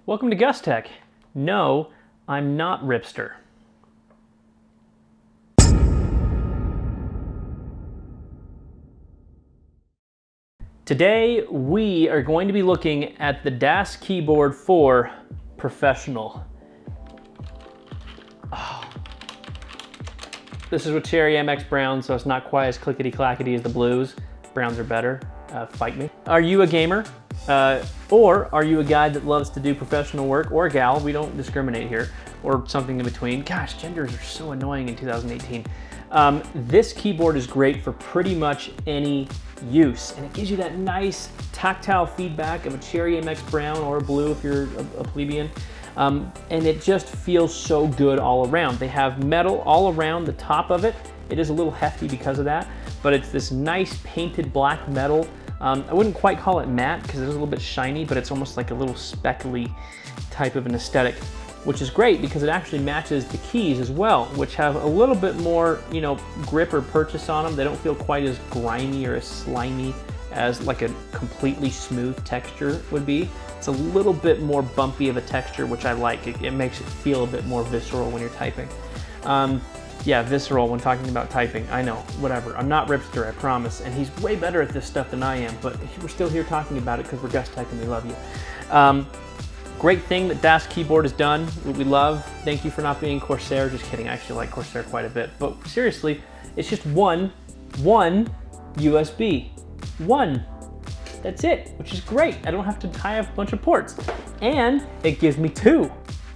Welcome to Gus Tech. No, I'm not Ripster. Today we are going to be looking at the DAS keyboard for Professional. Oh. This is with Cherry MX Brown, so it's not quite as clickety-clackety as the blues. Browns are better. Fight me. Are you a gamer? Or are you a guy that loves to do professional work, or a gal, we don't discriminate here, or something in between? Gosh, genders are so annoying in 2018. This keyboard is great for pretty much any use, and it gives you that nice tactile feedback of a Cherry MX Brown or a blue if you're a plebeian. And it just feels so good all around. They have metal all around the top of it. It is a little hefty because of that, but it's this nice painted black metal. I wouldn't quite call it matte because it is a little bit shiny, but it's almost like a little speckly type of an aesthetic, which is great because it actually matches the keys as well, which have a little bit more, grip or purchase on them. They don't feel quite as grimy or as slimy as like a completely smooth texture would be. It's a little bit more bumpy of a texture, which I like. It makes it feel a bit more visceral when you're typing. Yeah, visceral when talking about typing. I know, whatever. I'm not Ripster, I promise. And he's way better at this stuff than I am, but we're still here talking about it because we're Gus Tech and we love you. Great thing that DAS keyboard has done, what we love. Thank you for not being Corsair. Just kidding, I actually like Corsair quite a bit. But seriously, it's just one USB. One. That's it, which is great. I don't have to tie up a bunch of ports. And it gives me two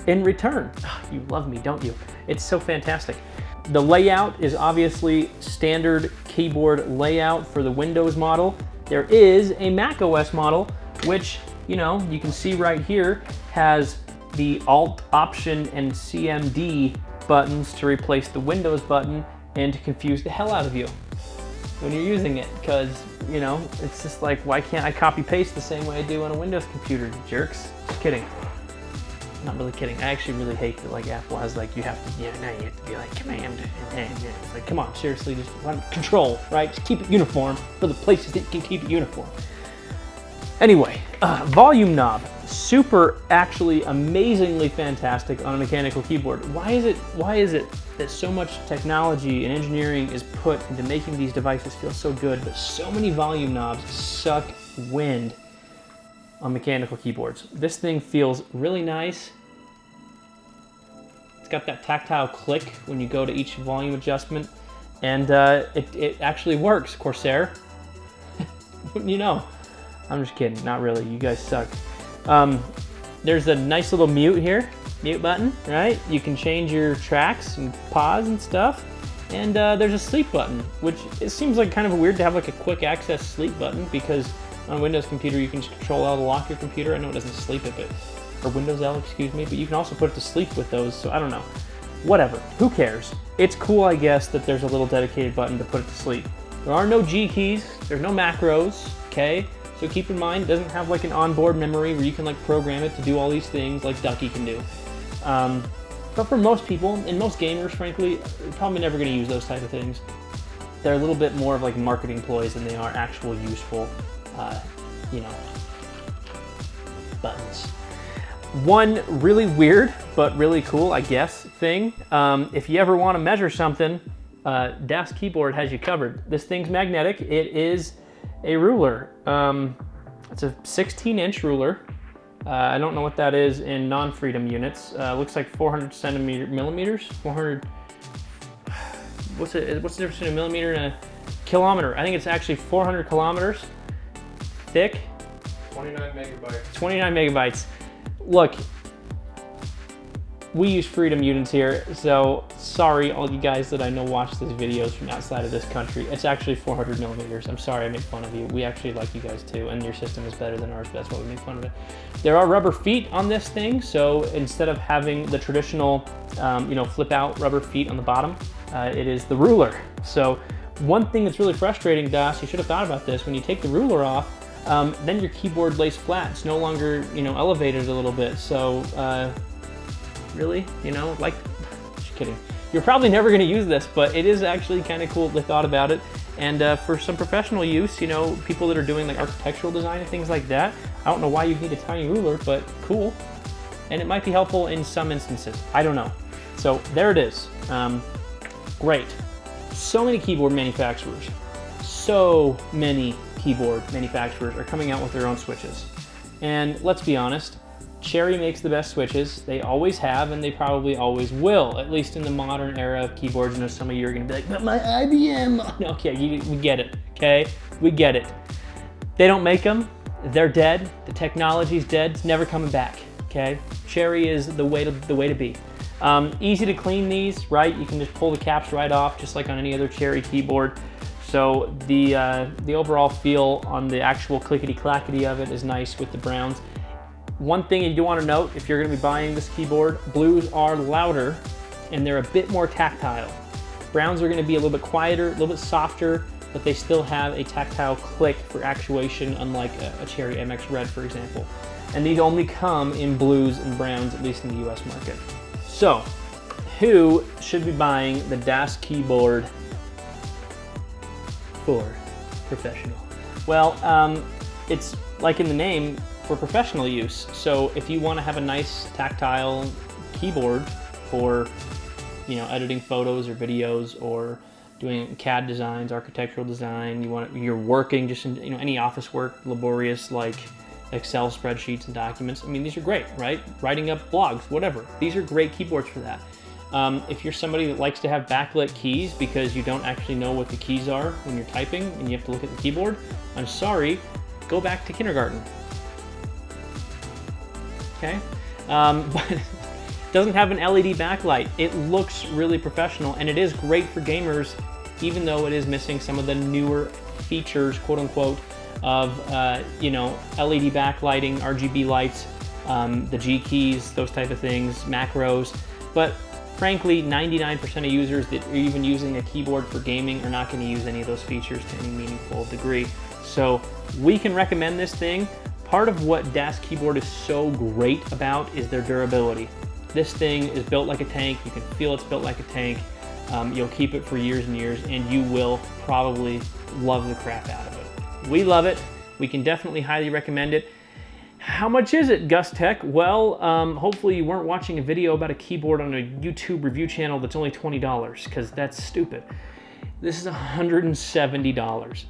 in return. Oh, you love me, don't you? It's so fantastic. The layout is obviously standard keyboard layout for the Windows model. There is a Mac OS model, which, you can see right here, has the Alt, Option, and CMD buttons to replace the Windows button and to confuse the hell out of you when you're using it, because, it's just like, why can't I copy paste the same way I do on a Windows computer, you jerks? Just kidding. Not really kidding. I actually really hate that like Apple has like, now you have to be like command and it's like, come on, seriously, just control, right? Just keep it uniform for the places that you can keep it uniform. Anyway, volume knob, super, actually amazingly fantastic on a mechanical keyboard. Why is it that so much technology and engineering is put into making these devices feel so good, but so many volume knobs suck wind on mechanical keyboards? This thing feels really nice. It's got that tactile click when you go to each volume adjustment, and it actually works, Corsair. Wouldn't you know? I'm just kidding, not really, you guys suck. There's a nice little mute here, mute button, right? You can change your tracks and pause and stuff. And there's a sleep button, which it seems like kind of weird to have like a quick access sleep button, because on a Windows computer you can just Control L to lock your computer. I know it doesn't sleep it, or Windows L, excuse me, but you can also put it to sleep with those, so I don't know. Whatever, who cares? It's cool, I guess, that there's a little dedicated button to put it to sleep. There are no G keys, there's no macros, okay? So keep in mind, it doesn't have like an onboard memory where you can like program it to do all these things like Ducky can do. But for most people, and most gamers, frankly, they're probably never gonna use those type of things. They're a little bit more of like marketing ploys than they are actual useful, buttons. One really weird, but really cool, I guess, thing, if you ever wanna measure something, DAS keyboard has you covered. This thing's magnetic. It is a ruler. It's a 16-inch ruler. I don't know what that is in non-freedom units. Looks like 400 millimeters. 400. What's the difference between a millimeter and a kilometer? I think it's actually 400 kilometers thick. 29 megabytes. 29 megabytes. Look, we use freedom units here, so sorry all you guys that I know watch these videos from outside of this country. It's actually 400 millimeters. I'm sorry I made fun of you. We actually like you guys too, and your system is better than ours, but that's why we make fun of it. There are rubber feet on this thing, so instead of having the traditional, flip out rubber feet on the bottom, it is the ruler. So one thing that's really frustrating, DAS, you should have thought about this, when you take the ruler off, then your keyboard lays flat. It's no longer, elevated a little bit, so really, just kidding. You're probably never going to use this, but it is actually kind of cool they thought about it. And for some professional use, people that are doing like architectural design and things like that, I don't know why you need a tiny ruler, but cool. and it might be helpful in some instances. I don't know. So there it is. Great. So many keyboard manufacturers are coming out with their own switches. And let's be honest, Cherry makes the best switches. They always have, and they probably always will, at least in the modern era of keyboards. I know some of you are gonna be like, but my IBM. No, okay, we get it, okay? We get it. They don't make them, they're dead. The technology's dead, it's never coming back, okay? Cherry is the way to be. Easy to clean these, right? You can just pull the caps right off, just like on any other Cherry keyboard. So the overall feel on the actual clickety-clackety of it is nice with the browns. One thing you do want to note, if you're going to be buying this keyboard, blues are louder and they're a bit more tactile. Browns are going to be a little bit quieter, a little bit softer, but they still have a tactile click for actuation, unlike a Cherry MX Red, for example. And these only come in blues and browns, at least in the US market. So, who should be buying the daskeyboard for professional? Well, it's like in the name, for professional use. So if you want to have a nice tactile keyboard for, you know, editing photos or videos or doing CAD designs, architectural design, you're working just in, you know, any office work, laborious like Excel spreadsheets and documents. I mean, these are great, right? Writing up blogs, whatever. These are great keyboards for that. If you're somebody that likes to have backlit keys because you don't actually know what the keys are when you're typing and you have to look at the keyboard, I'm sorry, go back to kindergarten. Okay, but it doesn't have an LED backlight. It looks really professional, and it is great for gamers, even though it is missing some of the newer features, quote unquote, of you know, LED backlighting, RGB lights, the G keys, those type of things, macros. But frankly, 99% of users that are even using a keyboard for gaming are not going to use any of those features to any meaningful degree. So we can recommend this thing. Part of what daskeyboard is so great about is their durability. This thing is built like a tank. You can feel it's built like a tank. You'll keep it for years and years, and you will probably love the crap out of it. We love it. We can definitely highly recommend it. How much is it, Gus Tech? Well, hopefully you weren't watching a video about a keyboard on a YouTube review channel that's only $20, because that's stupid. This is $170.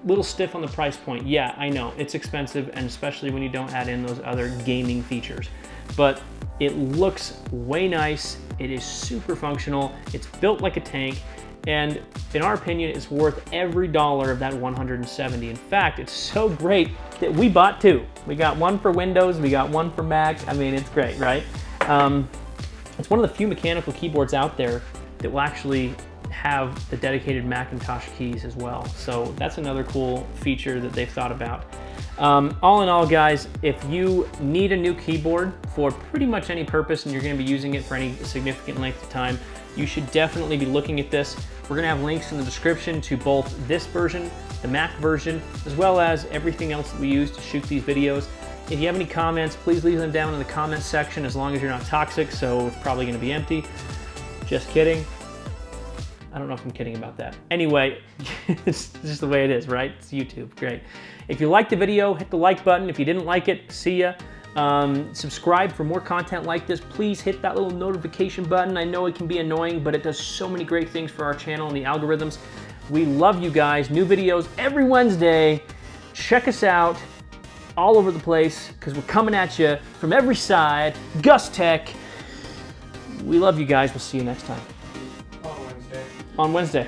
Little stiff on the price point. Yeah, I know, it's expensive, and especially when you don't add in those other gaming features. But it looks way nice, it is super functional, it's built like a tank, and in our opinion, it's worth every dollar of that $170. In fact, it's so great that we bought two. We got one for Windows, we got one for Mac. I mean, it's great, right? It's one of the few mechanical keyboards out there that will actually have the dedicated Macintosh keys as well. So that's another cool feature that they've thought about. All in all, guys, if you need a new keyboard for pretty much any purpose and you're going to be using it for any significant length of time, you should definitely be looking at this. We're going to have links in the description to both this version, the Mac version, as well as everything else that we use to shoot these videos. If you have any comments, please leave them down in the comments section, as long as you're not toxic, so it's probably going to be empty. Just kidding. I don't know if I'm kidding about that. Anyway, it's just the way it is, right? It's YouTube, great. If you liked the video, hit the like button. If you didn't like it, see ya. Subscribe for more content like this. Please hit that little notification button. I know it can be annoying, but it does so many great things for our channel and the algorithms. We love you guys. New videos every Wednesday. Check us out all over the place, because we're coming at you from every side. Gus Tech. We love you guys. We'll see you next time. On Wednesday. On Wednesday.